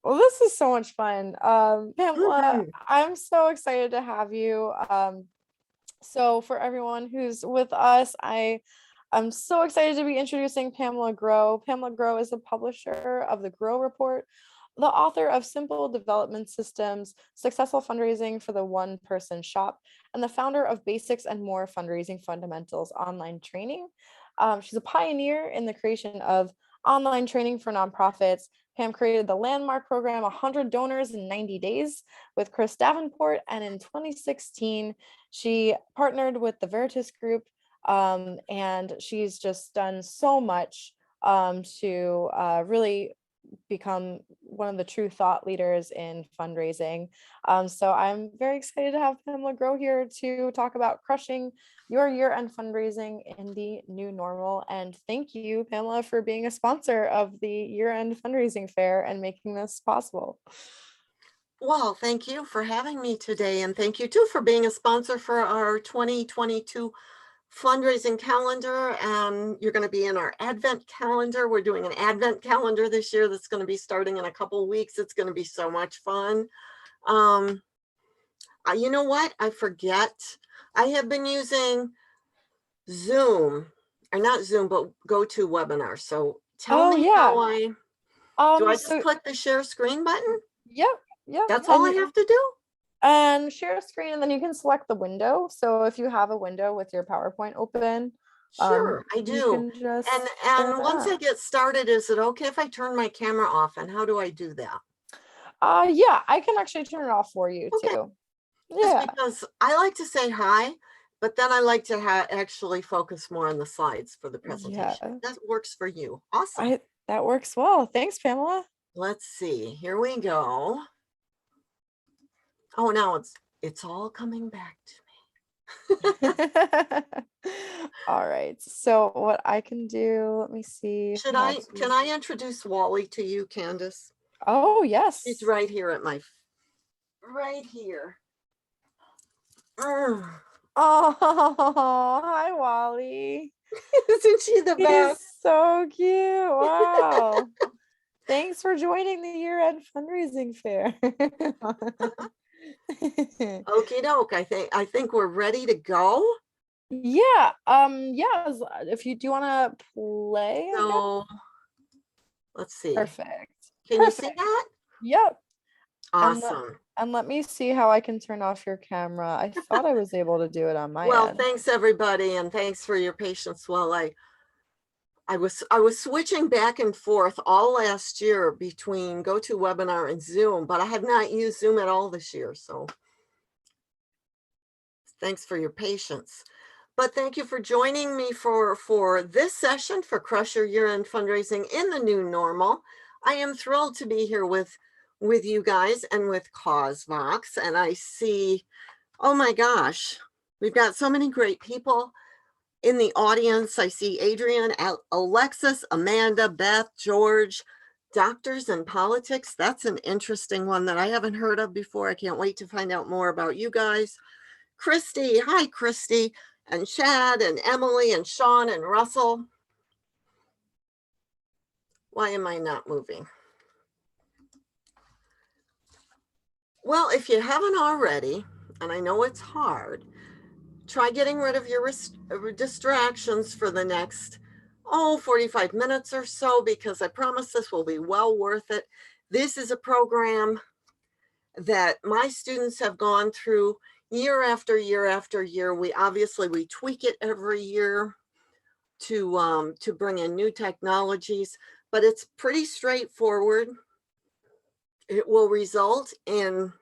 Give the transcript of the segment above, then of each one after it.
Well, this is so much fun. Pamela, Mhm. I'm so excited to have you. So for everyone who's with us, I'm so excited to be introducing Pamela Grow. Pamela Grow is the publisher of the Grow Report, the author of Simple Development Systems, Successful Fundraising for the One Person Shop, and the founder of Basics and More Fundraising Fundamentals online training. She's a pioneer in the creation of online training for nonprofits. Pam created the landmark program 100 Donors in 90 Days with Chris Davenport, and in 2016, she partnered with the Veritas Group, and she's just done so much to really become one of the true thought leaders in fundraising. So I'm very excited to have Pamela Grow here to talk about crushing your year-end fundraising in the new normal. And thank you, Pamela, for being a sponsor of the year-end fundraising fair and making this possible. Well, thank you for having me today. And thank you too for being a sponsor for our 2022 fundraising calendar. And you're going to be in our Advent calendar. We're doing an Advent calendar this year that's going to be starting in a couple of weeks. It's going to be so much fun. Um, you know what? I forget. I have been using Zoom, or not Zoom, but GoToWebinar. So tell Oh me how yeah. do I just So click the share screen button? yep, yep. That's all I have to do? And share a screen, and then you can select the window. So if you have a window with your PowerPoint open, Sure, I you do. can And just share and once that. I get started, is it okay if I turn my camera off? And how do I do that? Yeah, I can actually turn it off for you Okay, too. just Yeah, because I like to say hi, but then I like to actually focus more on the slides for the presentation. yeah. That works for you. Awesome. I That works well. Thanks, Pamela. Let's see. Here we go. Oh, now it's all coming back to me. All right. So what I can do, let me see how Can to. I introduce Wally to you, Candace? Oh, She's yes. right here at my right here. Mm. Oh, hi, Wally. Isn't she the He's best? so cute. Wow. Thanks for joining the year-end fundraising fair. Okie doke. I think we're ready to go. Yeah, yeah, if you do want to play, I guess. So let's see. Perfect. Can you see Perfect. that? Yep. And Awesome. let me see how I can turn off your camera. I thought I was able to do it on my Well, end. thanks everybody, and thanks for your patience while I was switching back and forth all last year between GoToWebinar and Zoom, but I have not used Zoom at all this year. So thanks for your patience. But thank you for joining me for this session for Crush Your Year-End Fundraising in the New Normal. I am thrilled to be here with you guys and with CauseVox. And I see, oh my gosh, we've got so many great people in the audience. I see Adrian, Alexis, Amanda, Beth, George, Doctors in Politics. That's an interesting one that I haven't heard of before. I can't wait to find out more about you guys. Christy, hi Christy, and Chad and Emily and Sean and Russell. Why am I not moving? Well, if you haven't already, and I know it's hard, try getting rid of your distractions for the next 45 minutes or so, because I promise this will be well worth it. This is a program that my students have gone through year after year after year. We tweak it every year to bring in new technologies, but it's pretty straightforward. It will result in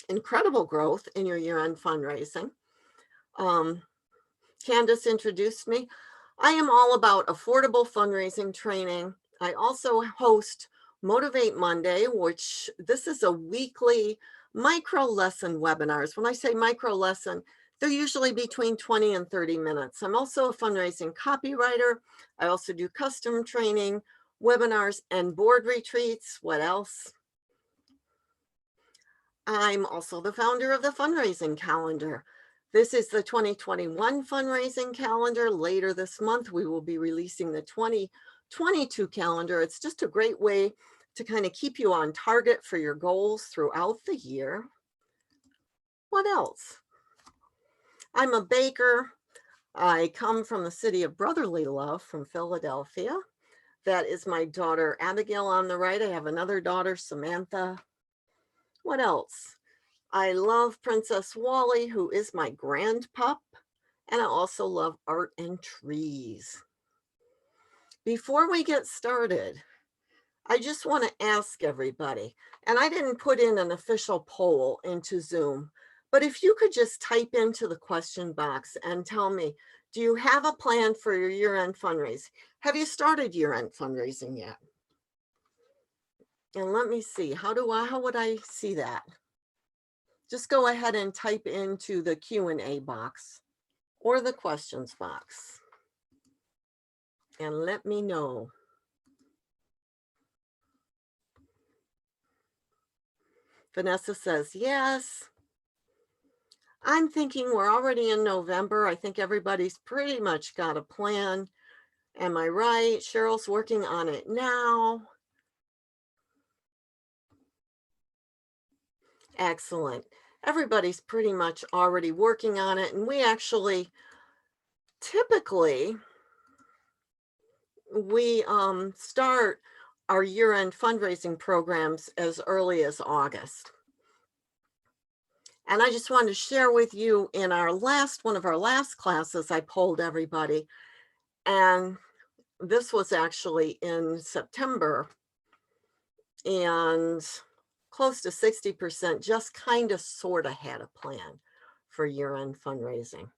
incredible growth in your year-end fundraising. Candace introduced me. I am all about affordable fundraising training. I also host Motivate Monday, which this is a weekly micro lesson webinars. When I say micro lesson, they're usually between 20 and 30 minutes. I'm also a fundraising copywriter. I also do custom training, webinars, and board retreats. What else? I'm also the founder of the fundraising calendar. This is the 2021 fundraising calendar. Later this month, we will be releasing the 2022 calendar. It's just a great way to kind of keep you on target for your goals throughout the year. What else? I'm a baker. I come from the city of brotherly love from Philadelphia. That is my daughter Abigail on the right. I have another daughter, Samantha. What else? I love Princess Wally, who is my grandpup, and I also love art and trees. Before we get started, I just want to ask everybody, and I didn't put in an official poll into Zoom, but if you could just type into the question box and tell me, do you have a plan for your year-end fundraising? Have you started year-end fundraising yet? And let me see, how would I see that? Just go ahead and type into the Q&A box or the questions box and let me know. Vanessa says, yes. I'm thinking we're already in November. I think everybody's pretty much got a plan. Am I right? Cheryl's working on it now. Excellent. Everybody's pretty much already working on it. And we actually, typically, we start our year-end fundraising programs as early as August. And I just wanted to share with you in one of our last classes, I polled everybody. And this was actually in September. And close to 60% just kind of sort of had a plan for year-end fundraising.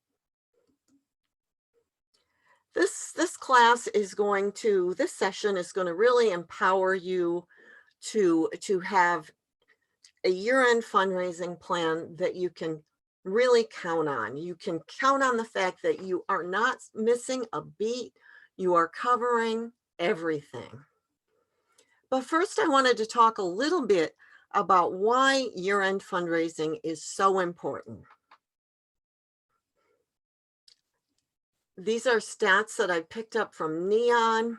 This session is going to really empower you to have a year-end fundraising plan that you can really count on. You can count on the fact that you are not missing a beat. You are covering everything. But first, I wanted to talk a little bit about why year-end fundraising is so important. These are stats that I picked up from Neon.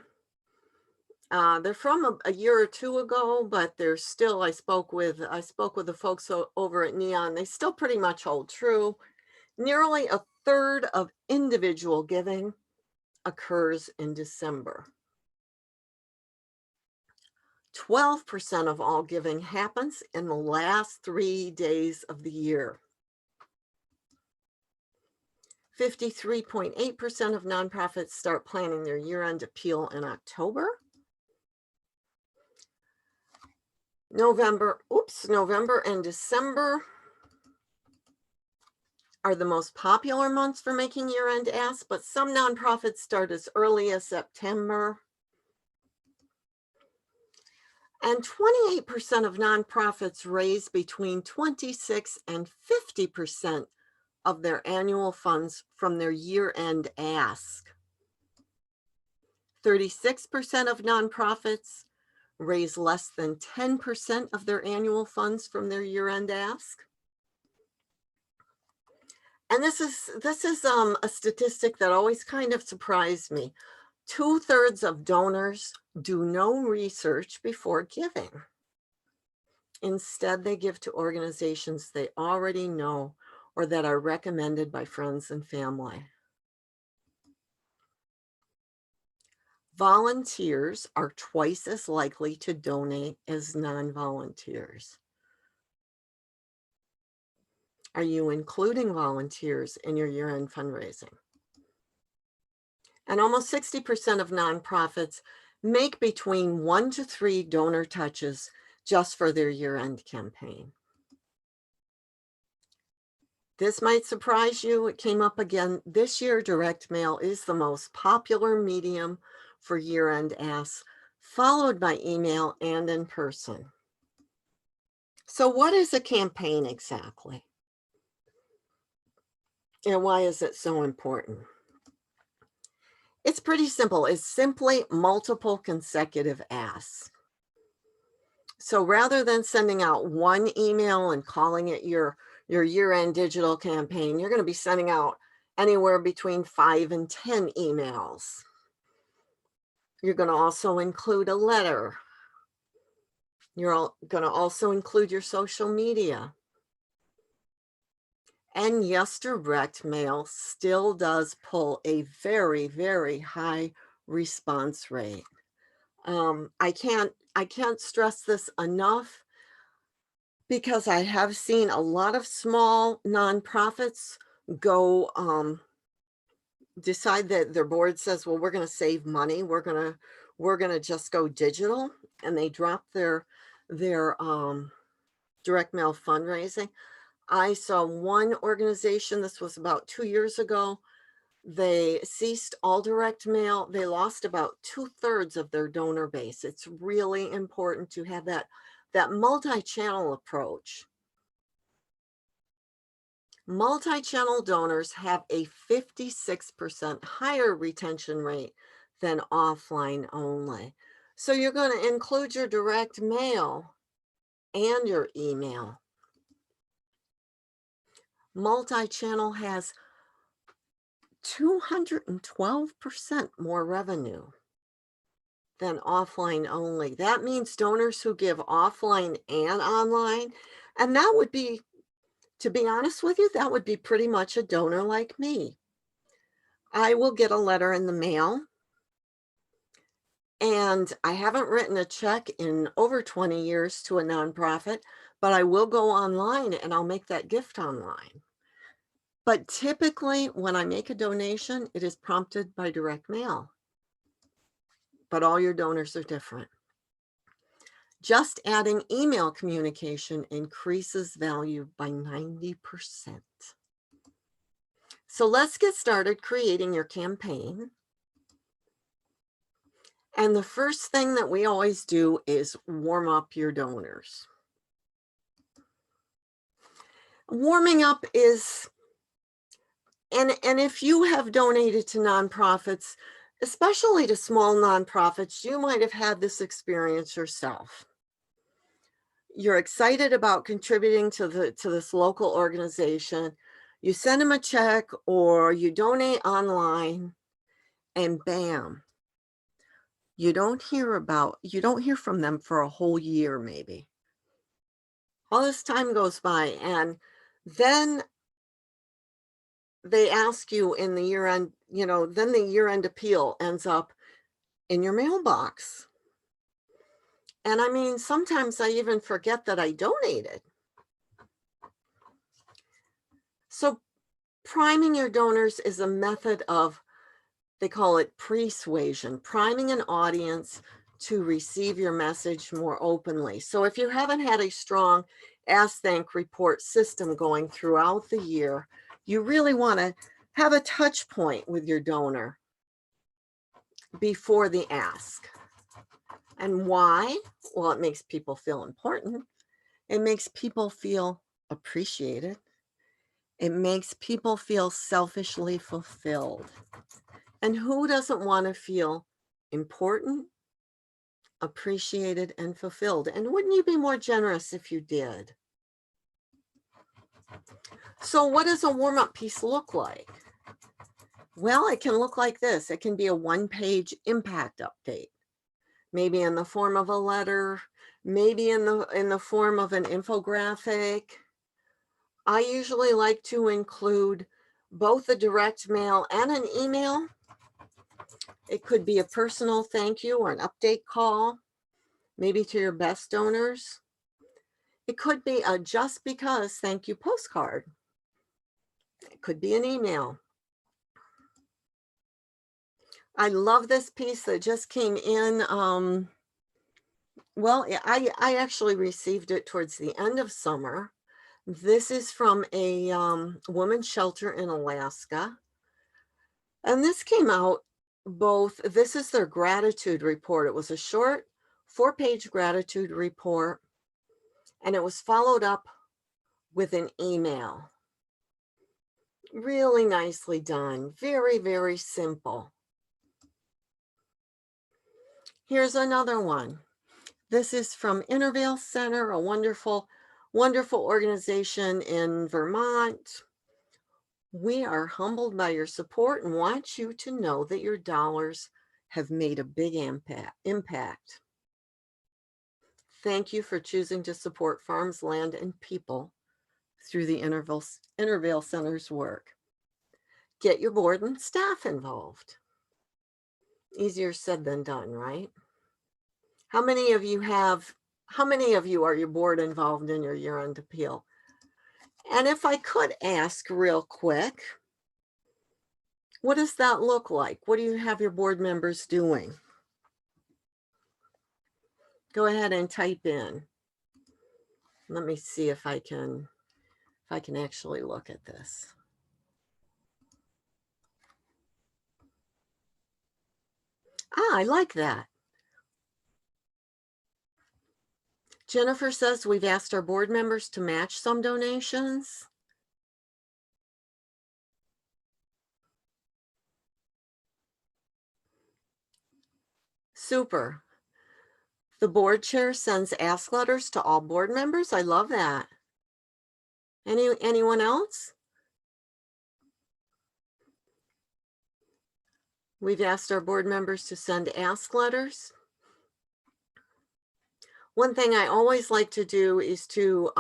They're from a year or two ago, but they're still, I spoke with the folks over at Neon. They still pretty much hold true. Nearly a third of individual giving occurs in December. 12% of all giving happens in the last 3 days of the year. 53.8% of nonprofits start planning their year-end appeal in October. November and December are the most popular months for making year-end asks, but some nonprofits start as early as September. And 28% of nonprofits raise between 26 and 50% of their annual funds from their year-end ask. 36% of nonprofits raise less than 10% of their annual funds from their year-end ask. And this is a statistic that always kind of surprised me. 2/3 of donors do no research before giving. Instead, they give to organizations they already know or that are recommended by friends and family. Volunteers are twice as likely to donate as non-volunteers. Are you including volunteers in your year-end fundraising? And almost 60% of nonprofits make between 1 to 3 donor touches just for their year-end campaign. This might surprise you. It came up again this year. Direct mail is the most popular medium for year-end asks, followed by email and in person. So what is a campaign exactly? And why is it so important? It's pretty simple. It's simply multiple consecutive asks. So rather than sending out one email and calling it your year-end digital campaign, you're going to be sending out anywhere between 5 and 10 emails. You're going to also include a letter. You're going to also include your social media. And yes, direct mail still does pull a very, very high response rate. I can't stress this enough because I have seen a lot of small nonprofits go decide that their board says, well, we're going to save money. We're going to just go digital, and they drop their direct mail fundraising. I saw one organization, this was about 2 years ago. They ceased all direct mail. They lost about 2/3 of their donor base. It's really important to have that multi-channel approach. Multi-channel donors have a 56% higher retention rate than offline only. So you're going to include your direct mail and your email. Multi-channel has 212% more revenue than offline only. That means donors who give offline and online, and that would be, to be honest with you, that would be pretty much a donor like me. I will get a letter in the mail, and I haven't written a check in over 20 years to a nonprofit, but I will go online and I'll make that gift online. But typically, when I make a donation, it is prompted by direct mail. But all your donors are different. Just adding email communication increases value by 90%. So let's get started creating your campaign. And the first thing that we always do is warm up your donors. Warming up is, and if you have donated to nonprofits, especially to small nonprofits, you might have had this experience yourself. You're excited about contributing to this local organization. You send them a check or you donate online, and bam, you don't hear from them for a whole year, maybe. All this time goes by, and then they ask you in the year end, then the year end appeal ends up in your mailbox. And I mean, sometimes I even forget that I donated. So priming your donors is a method of, they call it persuasion, priming an audience to receive your message more openly. So if you haven't had a strong ask, thank, report system going throughout the year, you really want to have a touch point with your donor before the ask. And why? Well, it makes people feel important. It makes people feel appreciated. It makes people feel selfishly fulfilled. And who doesn't want to feel important, appreciated, and fulfilled? And wouldn't you be more generous if you did? So what does a warm-up piece look like? Well, it can look like this. It can be a one-page impact update, maybe in the form of a letter, maybe in the form of an infographic. I usually like to include both a direct mail and an email. It could be a personal thank you or an update call, maybe to your best donors. It could be a just because thank you postcard. It could be an email. I love this piece that just came in. Well, I actually received it towards the end of summer. This is from a women's shelter in Alaska. And this came out this is their gratitude report. It was a short 4-page gratitude report, and it was followed up with an email. Really nicely done. Very, very simple. Here's another one. This is from Intervale Center, a wonderful, wonderful organization in Vermont. We are humbled by your support and want you to know that your dollars have made a big impact. Thank you for choosing to support farms, land, and people through the Intervale Center's work. Get your board and staff involved. Easier said than done, right? How many of you are your board involved in your year-end appeal? And if I could ask real quick, what does that look like? What do you have your board members doing? Go ahead and type in. Let me see if I can actually look at this. I like that. Jennifer says we've asked our board members to match some donations. Super. The board chair sends ask letters to all board members. I love that. Anyone else? We've asked our board members to send ask letters. One thing I always like to do is to,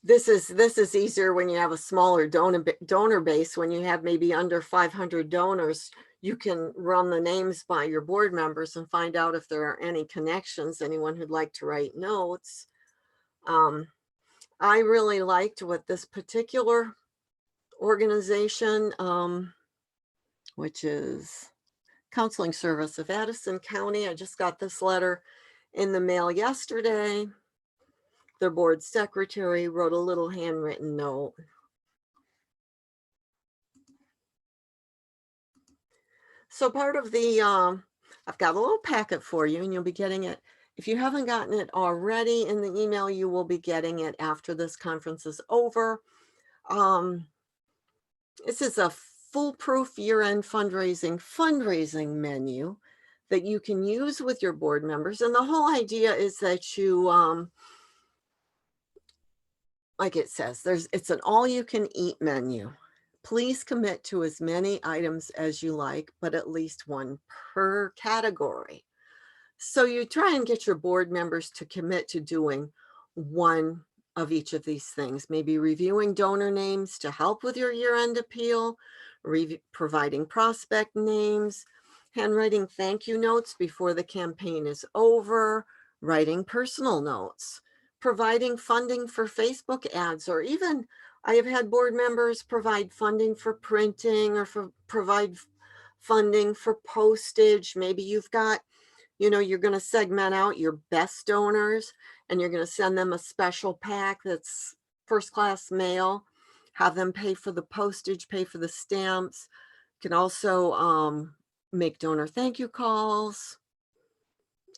this is easier when you have a smaller donor base. When you have maybe under 500 donors, you can run the names by your board members and find out if there are any connections, anyone who'd like to write notes. I really liked what this particular organization, which is Counseling Service of Addison County. I just got this letter in the mail yesterday. Their board secretary wrote a little handwritten note. So part of the, I've got a little packet for you, and you'll be getting it. If you haven't gotten it already in the email, you will be getting it after this conference is over. This is a foolproof year-end fundraising menu that you can use with your board members. And the whole idea is that you, like it says, it's an all-you-can-eat menu. Please commit to as many items as you like, but at least one per category. So you try and get your board members to commit to doing one of each of these things, maybe reviewing donor names to help with your year-end appeal, providing prospect names, handwriting thank you notes before the campaign is over, writing personal notes, providing funding for Facebook ads, or even I have had board members provide funding for printing or provide funding for postage. Maybe you've got, you're going to segment out your best donors and you're going to send them a special pack that's first class mail, have them pay for the postage, pay for the stamps. You can also make donor thank you calls,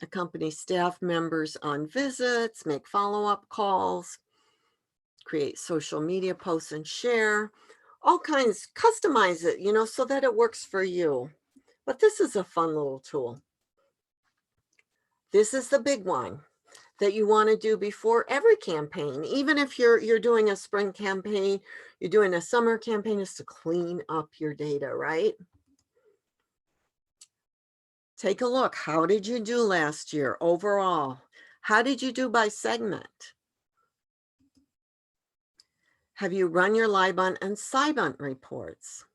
accompany staff members on visits, make follow-up calls, create social media posts and share, all kinds, customize it, so that it works for you. But this is a fun little tool. This is the big one that you want to do before every campaign. Even if you're doing a spring campaign, you're doing a summer campaign, is to clean up your data, right? Take a look. How did you do last year overall? How did you do by segment? Have you run your LIBUNT and SIBUNT reports?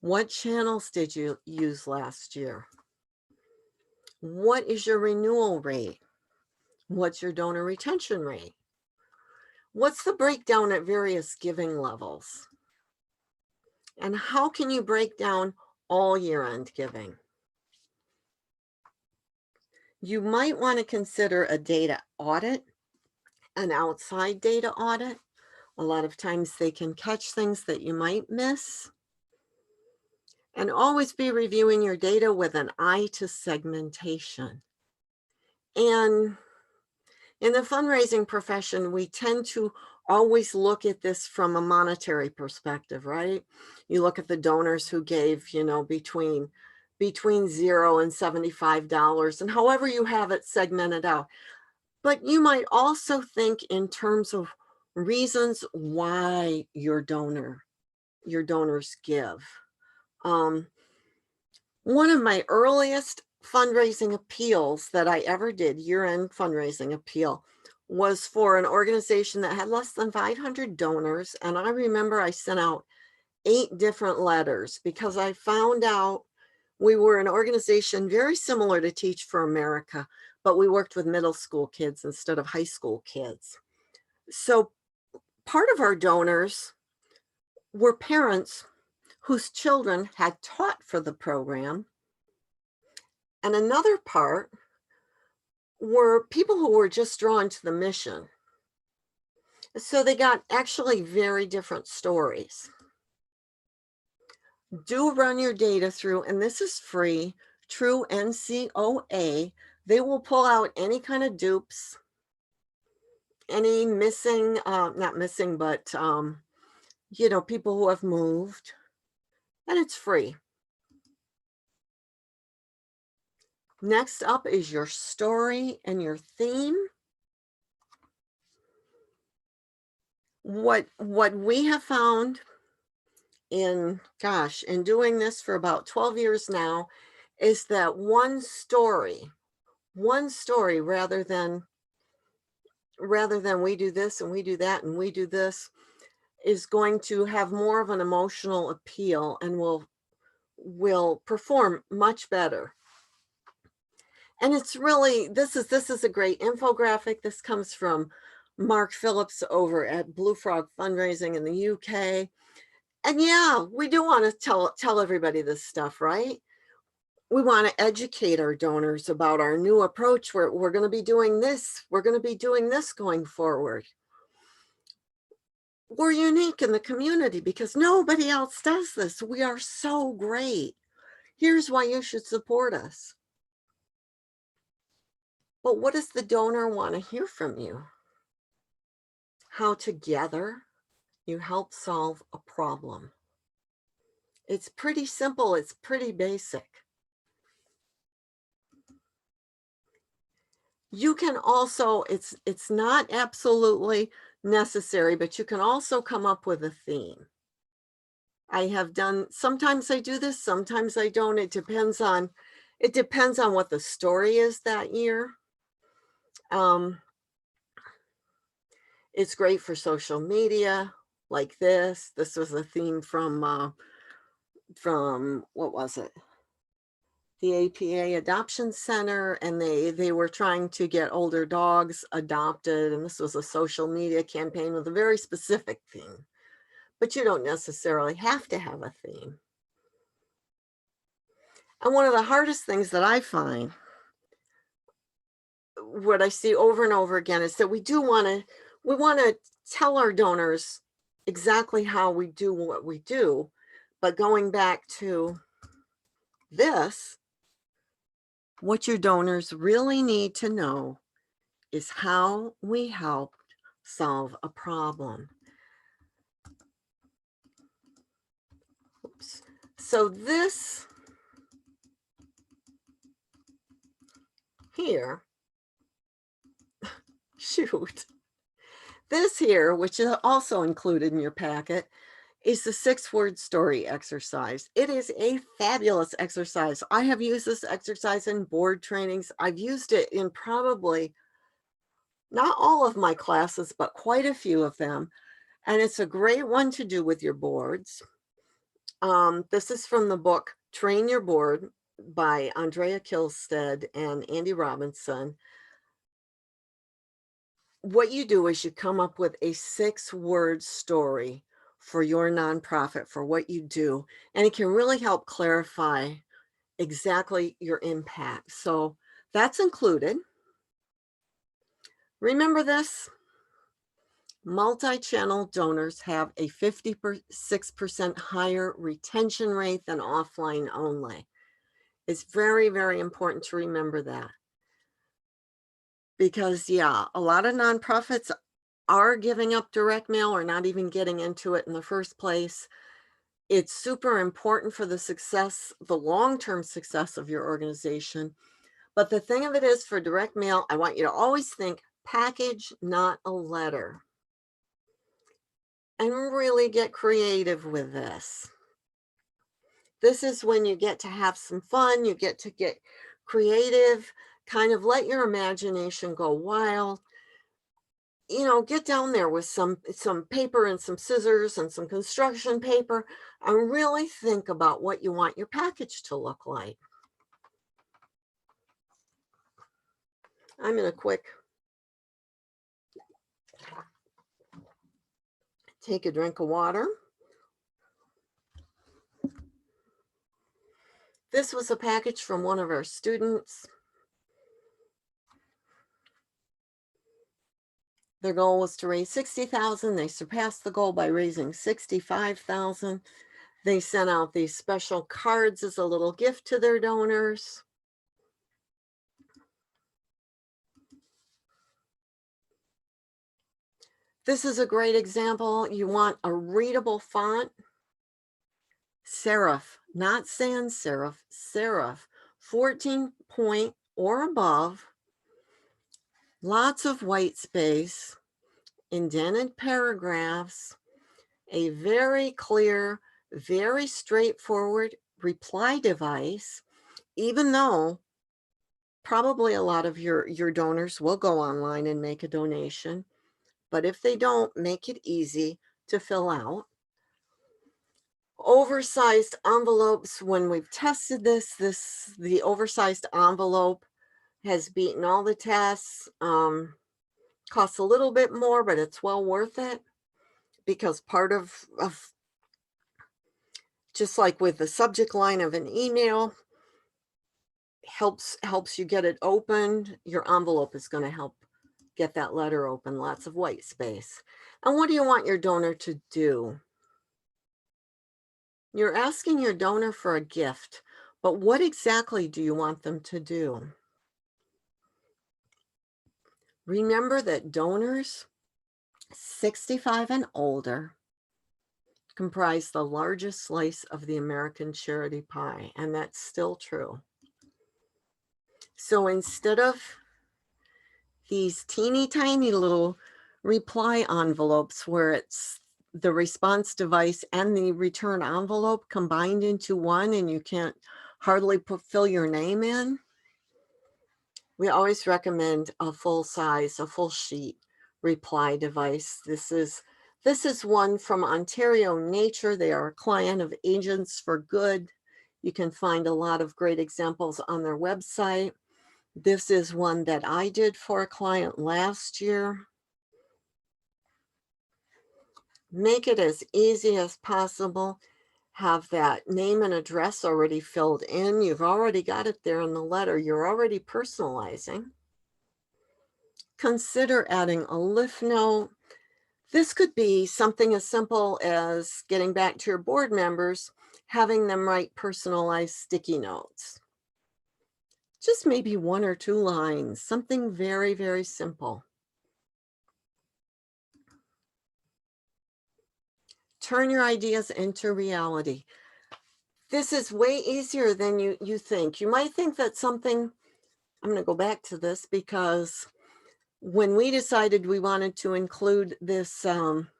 What channels did you use last year? What is your renewal rate? What's your donor retention rate? What's the breakdown at various giving levels? And how can you break down all year-end giving? You might want to consider a data audit, an outside data audit. A lot of times they can catch things that you might miss. And always be reviewing your data with an eye to segmentation. And in the fundraising profession, we tend to always look at this from a monetary perspective, right? You look at the donors who gave, between $0 and $75, and however you have it segmented out. But you might also think in terms of reasons why your donors give. One of my earliest fundraising appeals that I ever did, year-end fundraising appeal, was for an organization that had less than 500 donors. And I remember I sent out 8 different letters because I found out we were an organization very similar to Teach for America, but we worked with middle school kids instead of high school kids. So part of our donors were parents whose children had taught for the program. And another part were people who were just drawn to the mission. So they got actually very different stories. Do run your data through, and this is free, True NCOA. They will pull out any kind of dupes, any missing, not missing, but, people who have moved, and it's free. Next up is your story and your theme. What we have found in doing this for about 12 years now is that one story rather than we do this and we do that and we do this is going to have more of an emotional appeal and will perform much better. And it's really, this is a great infographic. This comes from Mark Phillips over at Blue Frog Fundraising in the UK. And yeah, we do want to tell everybody this stuff, right? We want to educate our donors about our new approach. We're going to be doing this. We're going to be doing this going forward. We're unique in the community because nobody else does this. We are so great. Here's why you should support us. But what does the donor want to hear from you? How together you help solve a problem. It's pretty simple. It's pretty basic. You can also, it's not absolutely necessary, but you can also come up with a theme. I have done, sometimes I do this, sometimes I don't. It depends on what the story is that year. It's great for social media like this. This was a theme from what was it? The APA Adoption Center, and they were trying to get older dogs adopted, and this was a social media campaign with a very specific theme. But you don't necessarily have to have a theme. And one of the hardest things that I find, what I see over and over again, is that we want to tell our donors exactly how we do what we do. But going back to this, what your donors really need to know is how we help solve a problem. Oops. So this here, this here, which is also included in your packet, is the 6-word story exercise. It is a fabulous exercise. I have used this exercise in board trainings. I've used it in probably not all of my classes, but quite a few of them. And it's a great one to do with your boards. This is from the book Train Your Board by Andrea Kilstead and Andy Robinson. What you do is you come up with a 6-word story for your nonprofit, for what you do, and it can really help clarify exactly your impact. So that's included. Remember this, multi-channel donors have a 56% higher retention rate than offline only. It's very, very important to remember that. Because yeah, a lot of nonprofits are giving up direct mail or not even getting into it in the first place. It's super important for the success, the long-term success of your organization. But the thing of it is, for direct mail, I want you to always think package, not a letter. And really get creative with this. This is when you get to have some fun. You get to get creative, kind of let your imagination go wild. Get down there with some paper and some scissors and some construction paper and really think about what you want your package to look like. I'm going to quick take a drink of water. This was a package from one of our students. Their goal was to raise $60,000. They surpassed the goal by raising $65,000. They sent out these special cards as a little gift to their donors. This is a great example. You want a readable font. Serif, not sans serif, serif, 14 point or above. Lots of white space, indented paragraphs, a very clear, very straightforward reply device, even though probably a lot of your donors will go online and make a donation. But if they don't, make it easy to fill out. Oversized envelopes, when we've tested the oversized envelope has beaten all the tests. Costs a little bit more, but it's well worth it, because part of just like with the subject line of an email, helps you get it opened. Your envelope is going to help get that letter open. Lots of white space. And what do you want your donor to do? You're asking your donor for a gift, but what exactly do you want them to do? Remember that donors 65 and older comprise the largest slice of the American charity pie, and that's still true. So instead of these teeny tiny little reply envelopes where it's the response device and the return envelope combined into one and you can't hardly fill your name in, we always recommend a full size, a full sheet reply device. This is one from Ontario Nature. They are a client of Agents for Good. You can find a lot of great examples on their website. This is one that I did for a client last year. Make it as easy as possible. Have that name and address already filled in. You've already got it there in the letter. You're already personalizing. Consider adding a lift note. This could be something as simple as getting back to your board members, having them write personalized sticky notes. Just maybe 1 or 2 lines, something very, very simple. Turn your ideas into reality. This is way easier than you think. You might think that something, I'm going to go back to this because when we decided we wanted to include this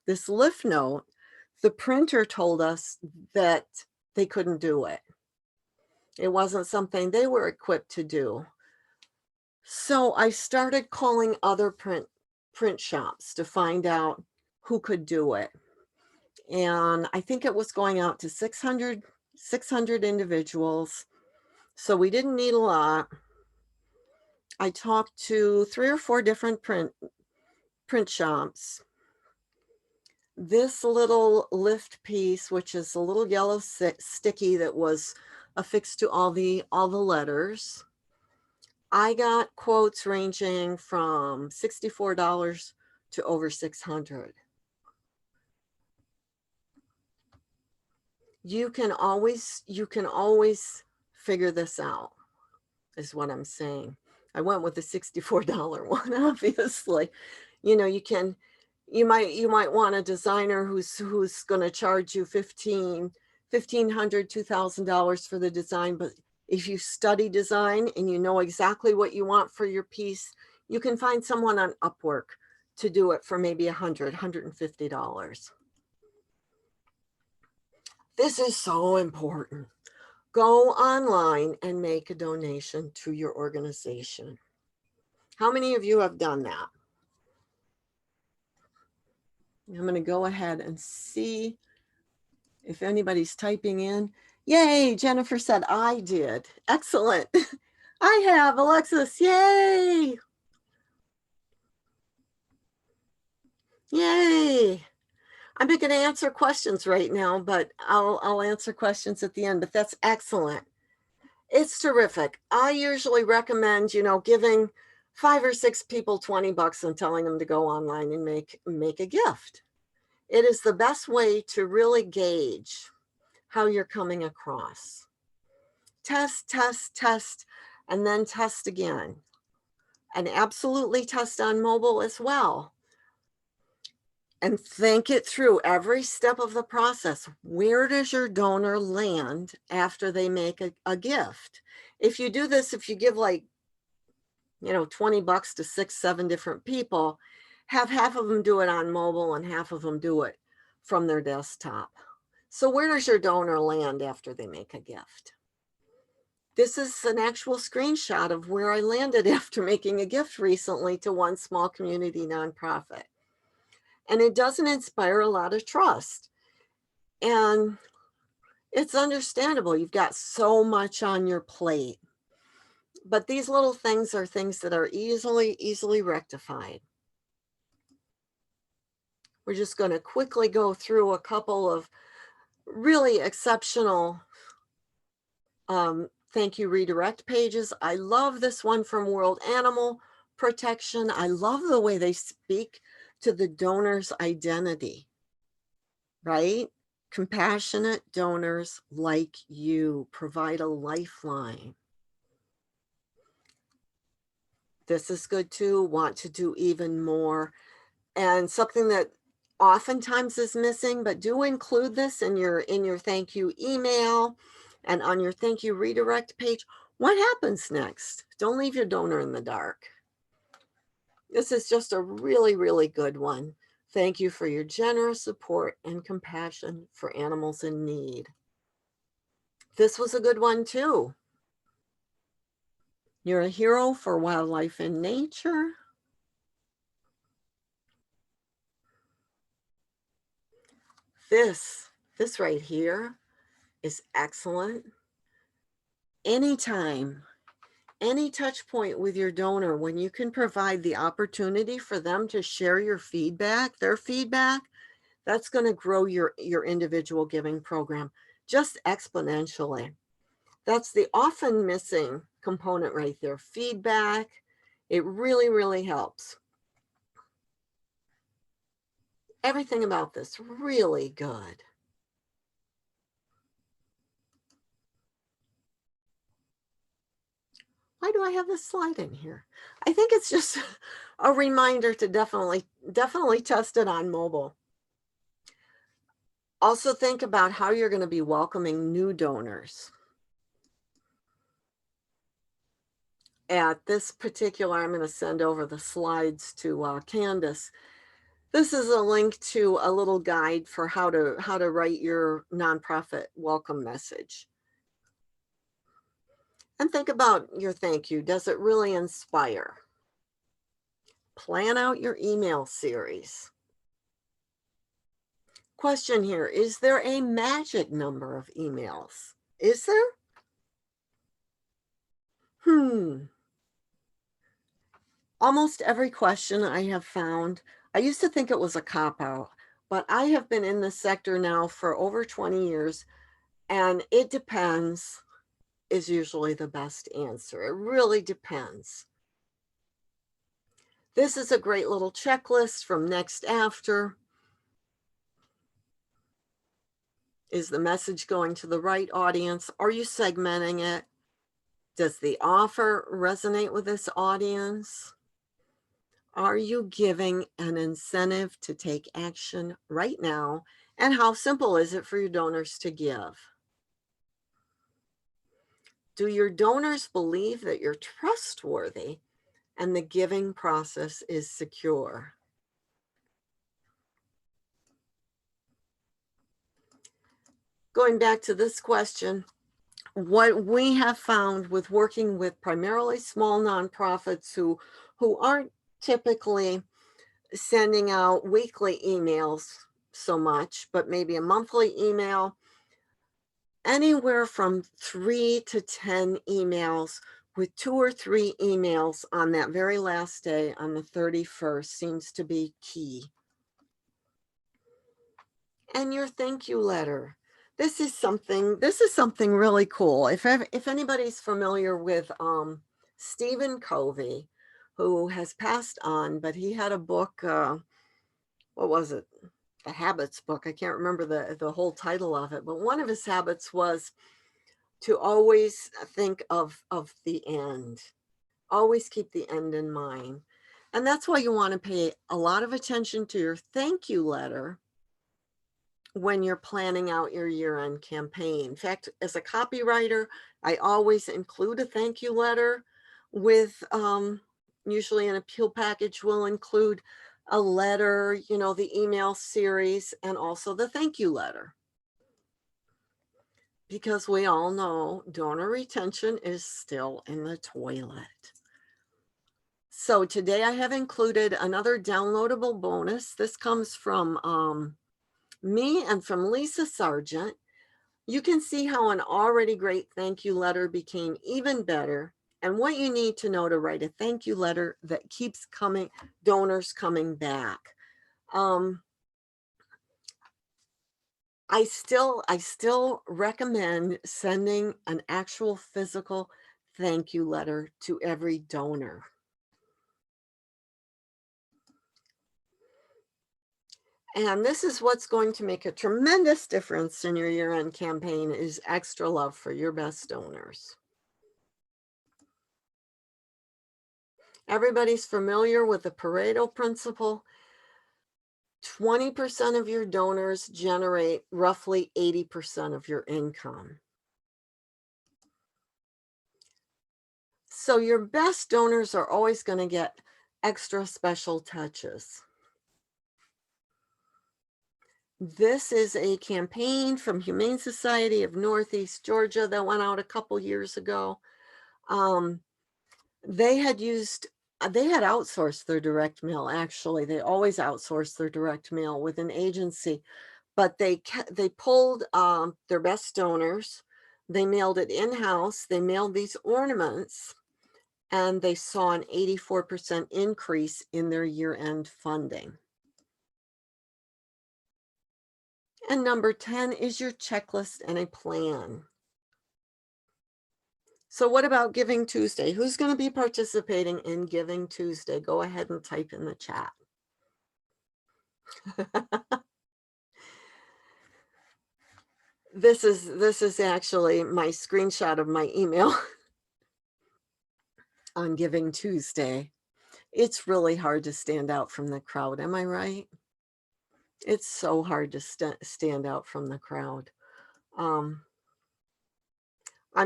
this lift note, the printer told us that they couldn't do it. It wasn't something they were equipped to do. So I started calling other print shops to find out who could do it. And I think it was going out to 600 individuals. So we didn't need a lot. I talked to 3 or 4 different print shops. This little lift piece, which is a little yellow sticky that was affixed to all the letters, I got quotes ranging from $64 to over $600. You can always figure this out, is what I'm saying. I went with the $64 one, obviously. You might want a designer who's going to charge you $1,500, $2,000 for the design. But if you study design and you know exactly what you want for your piece, you can find someone on Upwork to do it for maybe $100, $150. This is so important. Go online and make a donation to your organization. How many of you have done that? I'm going to go ahead and see if anybody's typing in. Yay, Jennifer said I did. Excellent. I have, Alexis, yay. Yay. I'm not going to answer questions right now, but I'll answer questions at the end, but that's excellent. It's terrific. I usually recommend, giving 5 or 6 people $20 and telling them to go online and make a gift. It is the best way to really gauge how you're coming across. Test, test, test, and then test again. And absolutely test on mobile as well. And think it through every step of the process. Where does your donor land after they make a gift? If you do this, if you give like, $20 to 6, 7 different people, have half of them do it on mobile and half of them do it from their desktop. So where does your donor land after they make a gift? This is an actual screenshot of where I landed after making a gift recently to one small community nonprofit. And it doesn't inspire a lot of trust. And it's understandable. You've got so much on your plate. But these little things are things that are easily rectified. We're just going to quickly go through a couple of really exceptional thank you redirect pages. I love this one from World Animal Protection. I love the way they speak to the donor's identity, right? Compassionate donors like you provide a lifeline. This is good too. Want to do even more. And something that oftentimes is missing, but do include this in your thank you email and on your thank you redirect page. What happens next? Don't leave your donor in the dark. This is just a really good one. Thank you for your generous support and compassion for animals in need. This was a good one too. You're a hero for wildlife and nature. This right here is excellent. Anytime, any touch point with your donor, when you can provide the opportunity for them to share your feedback, their feedback, that's going to grow your individual giving program just exponentially. That's the often missing component right there, feedback. It really helps. Everything about this really good. Why do I have this slide in here? I think it's just a reminder to definitely test it on mobile. Also think about how you're going to be welcoming new donors. At this particular, I'm going to send over the slides to Candace. This is a link to a little guide for how to write your nonprofit welcome message. And think about your thank you. Does it really inspire? Plan out your email series. Question here, is there a magic number of emails? Is there? Almost every question I have found, I used to think it was a cop-out, but I have been in this sector now for over 20 years, and it depends is usually the best answer. It really depends. This is a great little checklist from Next After. Is the message going to the right audience? Are you segmenting it? Does the offer resonate with this audience? Are you giving an incentive to take action right now? And how simple is it for your donors to give? Do your donors believe that you're trustworthy and the giving process is secure? Going back to this question, what we have found with working with primarily small nonprofits who aren't typically sending out weekly emails so much, but maybe a monthly email, anywhere from 3 to 10 emails with 2 or 3 emails on that very last day on the 31st seems to be key. And your thank you letter. This is something really cool. If anybody's familiar with Stephen Covey, who has passed on, but he had a book, what was it? The Habits book. I can't remember the whole title of it, but one of his habits was to always think of the end. Always keep the end in mind. And that's why you want to pay a lot of attention to your thank you letter when you're planning out your year-end campaign. In fact, as a copywriter, I always include a thank you letter with, usually an appeal package will include a letter, you know, the email series, and also the thank you letter. Because we all know donor retention is still in the toilet. So today I have included another downloadable bonus. This comes from me and from Lisa Sargent. You can see how an already great thank you letter became even better and what you need to know to write a thank you letter that keeps donors coming back. I still recommend sending an actual physical thank you letter to every donor. And this is what's going to make a tremendous difference in your year-end campaign is extra love for your best donors. Everybody's familiar with the Pareto principle. 20% of your donors generate roughly 80% of your income. So your best donors are always going to get extra special touches. This is a campaign from Humane Society of Northeast Georgia that went out a couple years ago. They had outsourced their direct mail. Actually, they always outsource their direct mail with an agency, but they pulled their best donors. They mailed it in-house. They mailed these ornaments, and they saw an 84% increase in their year-end funding. And number 10 is your checklist and a plan. So what about Giving Tuesday? Who's going to be participating in Giving Tuesday? Go ahead and type in the chat. This is actually my screenshot of my email on Giving Tuesday. It's really hard to stand out from the crowd. Am I right? It's so hard to stand out from the crowd. I'm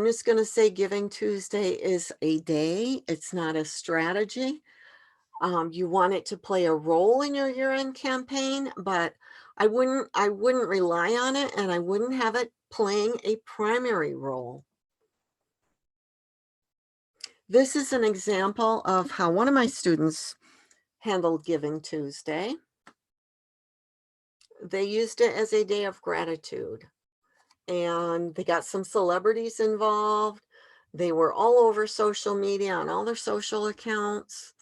just going to say Giving Tuesday is a day. It's not a strategy. You want it to play a role in your year-end campaign, but I wouldn't rely on it, and I wouldn't have it playing a primary role. This is an example of how one of my students handled Giving Tuesday. They used it as a day of gratitude, and they got some celebrities involved. They were all over social media on all their social accounts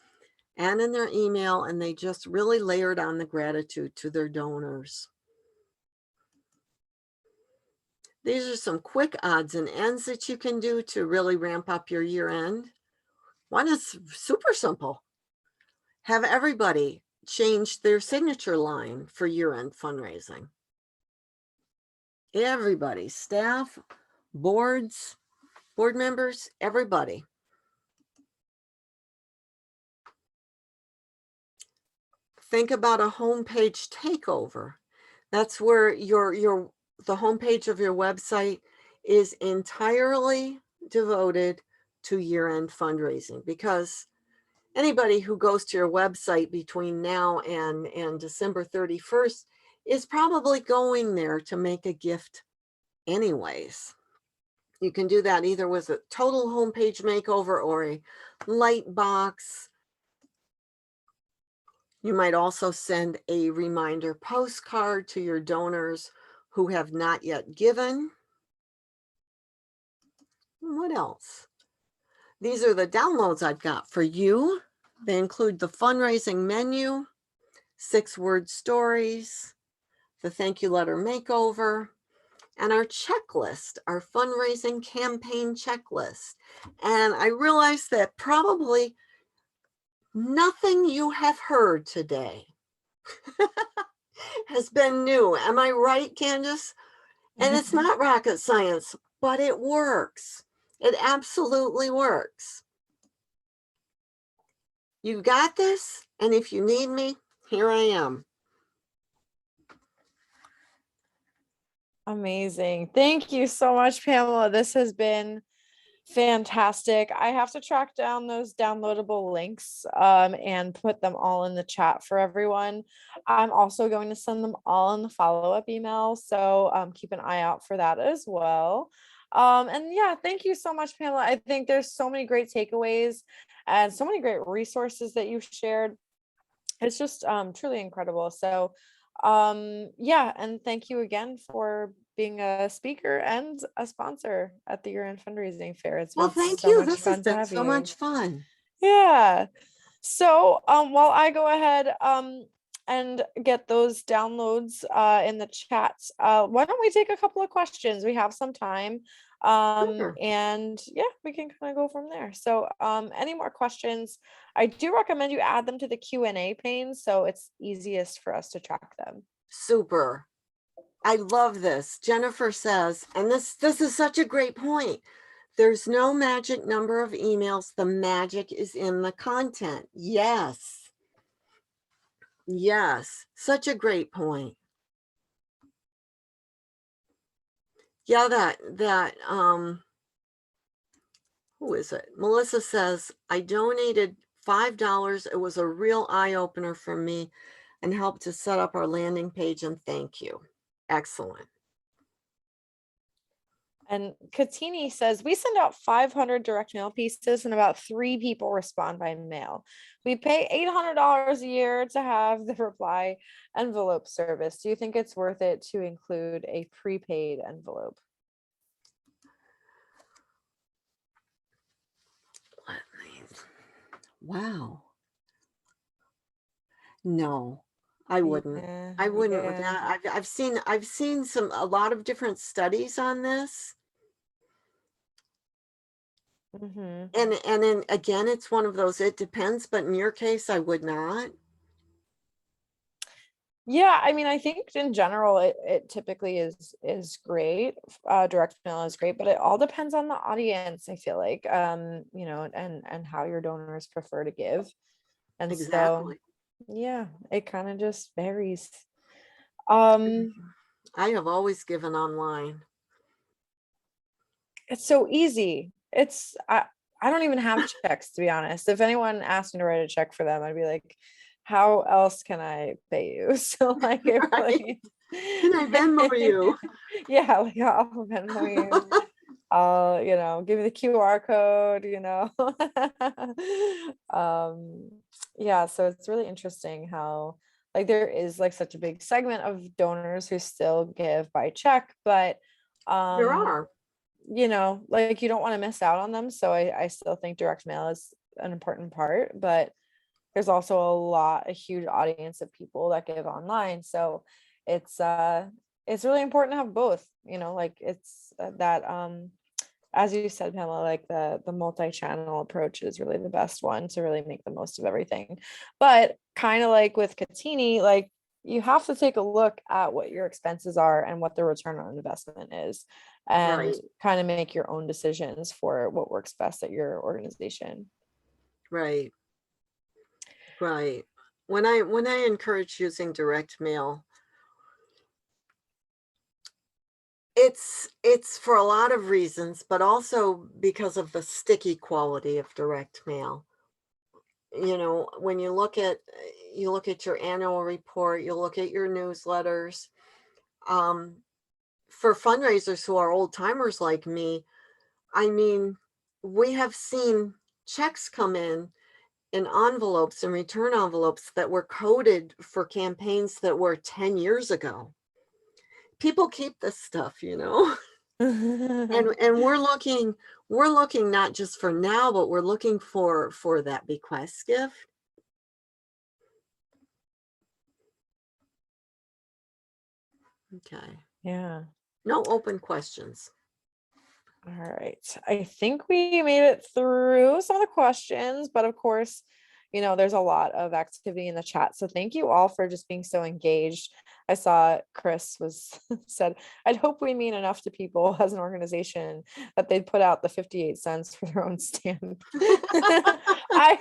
and in their email, and they just really layered on the gratitude to their donors. These are some quick odds and ends that you can do to really ramp up your year end. One is super simple. Have everybody change their signature line for year-end fundraising. Everybody, staff, board members, everybody. Think about a homepage takeover. That's where the homepage of your website is entirely devoted to year-end fundraising, because anybody who goes to your website between now and December 31st is probably going there to make a gift anyways. You can do that either with a total homepage makeover or a light box. You might also send a reminder postcard to your donors who have not yet given. What else? These are the downloads I've got for you. They include the fundraising menu, 6-word stories, the thank you letter makeover, and our checklist, our fundraising campaign checklist. And I realize that probably nothing you have heard today has been new. Am I right, Candace? And it's not rocket science, but it works. It absolutely works. You got this, and if you need me, here I am. Amazing. Thank you so much, Pamela. This has been fantastic. I have to track down those downloadable links and put them all in the chat for everyone. I'm also going to send them all in the follow-up email. So keep an eye out for that as well. And yeah, thank you so much, Pamela. I think there's so many great takeaways and so many great resources that you've shared. It's just truly incredible. So yeah, and thank you again for being a speaker and a sponsor at the year-end fundraising fair. It's Well, been thank so you. much This has fun to been have so you. much fun. Yeah. So while I go ahead and get those downloads in the chat, why don't we take a couple of questions? We have some time. Sure. And yeah, we can kind of go from there. So any more questions? I do recommend you add them to the Q&A pane so it's easiest for us to track them. Super. I love this. Jennifer says, and this is such a great point. There's no magic number of emails. The magic is in the content. Yes. Yes. Such a great point. Yeah, who is it? Melissa says, I donated $5. It was a real eye-opener for me and helped to set up our landing page, and thank you. Excellent. And Katini says, we send out 500 direct mail pieces and about 3 people respond by mail. We pay $800 a year to have the reply envelope service. Do you think it's worth it to include a prepaid envelope? Wow. No, I wouldn't. Yeah, I wouldn't with yeah. that. I've seen a lot of different studies on this. Mm-hmm. And then again, it's one of those, it depends, but in your case, I would not. Yeah, I mean, I think in general it typically is great. Direct mail is great, but it all depends on the audience, I feel like. You know, and how your donors prefer to give. And so Exactly. yeah, it kind of just varies. I have always given online. It's so easy. I don't even have checks, to be honest. If anyone asked me to write a check for them, I'd be like, how else can I pay you? So like it Right? really Can I Venmo you? yeah, like I'll Venmo you. I'll, you know, give me the QR code, you know. um yeah, so it's really interesting how like there is like such a big segment of donors who still give by check, but There um are. you know, like you don't want to miss out on them. So I still think direct mail is an important part, but there's also a huge audience of people that give online. So it's it's really important to have both, you know, like it's that as you said, Pamela, like the multi-channel approach is really the best one to really make the most of everything. But kind of like with Katini, like you have to take a look at what your expenses are and what the return on investment is, and Right. kind of make your own decisions for what works best at your organization. Right. Right. When I encourage using direct mail, it's for a lot of reasons, but also because of the sticky quality of direct mail. You know, when you look at your annual report, you look at your newsletters. For fundraisers who are old timers like me, I mean, we have seen checks come in envelopes and return envelopes that were coded for campaigns that were 10 years ago. People keep this stuff, you know? And we're looking not just for now, but we're looking for that bequest gift. Okay. Yeah. No open questions. All right. I think we made it through some of the questions, but of course, there's a lot of activity in the chat. So thank you all for just being so engaged. I saw Chris was said, I'd hope we mean enough to people as an organization that they'd put out the 58 cents for their own stamp. I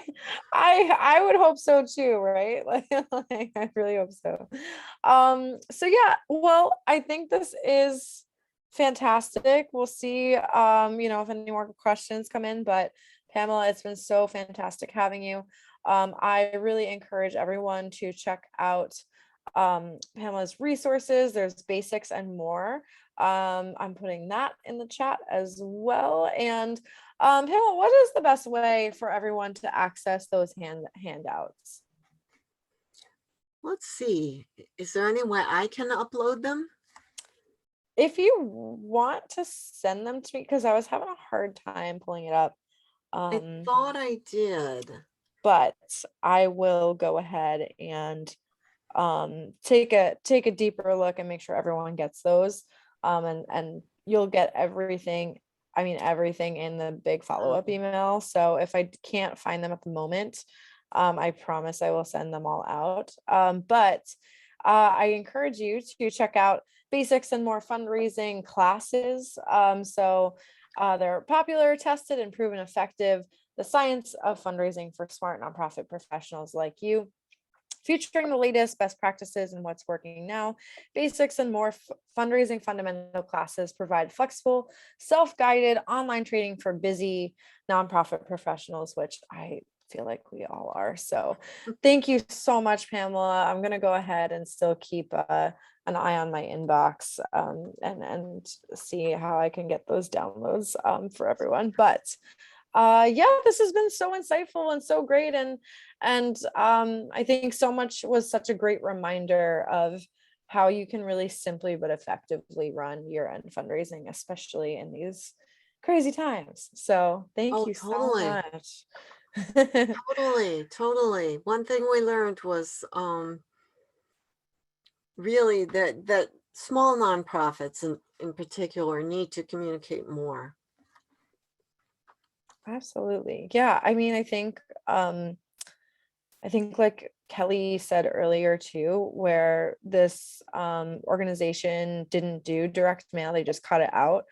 I would hope so too, right? Like I really hope so. So yeah, well, I think this is fantastic. We'll see if any more questions come in, but Pamela, it's been so fantastic having you. I really encourage everyone to check out Pamela's resources. There's basics and more. I'm putting that in the chat as well. And Pamela, what is the best way for everyone to access those handouts? Let's see. Is there any way I can upload them? If you want to send them to me, because I was having a hard time pulling it up. I thought I did. But I will go ahead and take a deeper look and make sure everyone gets those. And you'll get everything. I mean, everything in the big follow-up email. So if I can't find them at the moment, I promise I will send them all out. But I encourage you to check out basics and more fundraising classes. So they're popular, tested, and proven effective. The science of fundraising for smart nonprofit professionals like you, featuring the latest best practices and what's working now. Basics and more fundraising fundamental classes provide flexible, self-guided online training for busy nonprofit professionals, which I feel like we all are. So thank you so much, Pamela. I'm going to go ahead and still keep an eye on my inbox and see how I can get those downloads for everyone. But yeah, this has been so insightful and so great, and I think so much was such a great reminder of how you can really simply but effectively run year-end fundraising, especially in these crazy times. So thank Oh, you so totally. much. Totally. One thing we learned was really that small nonprofits in particular need to communicate more. Absolutely. Yeah, I mean, I think like Kelly said earlier too, where this organization didn't do direct mail, they just cut it out.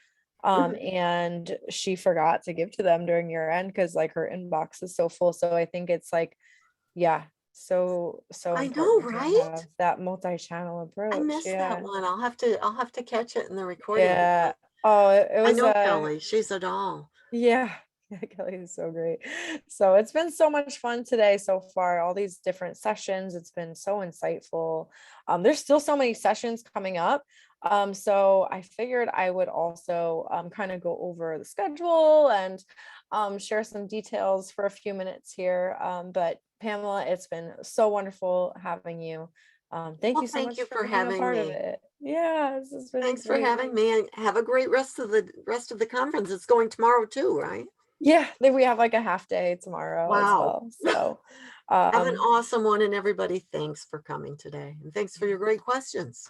And she forgot to give to them during year end because like her inbox is so full. So I think it's like, yeah, so I know, important to right? have that multi-channel I approach. missed that Yeah. one. I'll have to catch it in the recording Yeah. because Oh, it I was know a Kelly. She's a doll. yeah. Yeah, Kelly is so great. So it's been so much fun today so far, all these different sessions. It's been so insightful. There's still so many sessions coming up. So I figured I would also kind of go over the schedule and share some details for a few minutes here. But Pamela, it's been so wonderful having you. Thank Well, you so thank much you for for being a having part of me. it. Yeah, this has been Thanks for great. having me, and have a great rest of the conference. It's going tomorrow too, right? Yeah, then we have like a half day tomorrow as Wow. well. So, Have an um, awesome one, and everybody, thanks for coming today. And thanks for your great questions.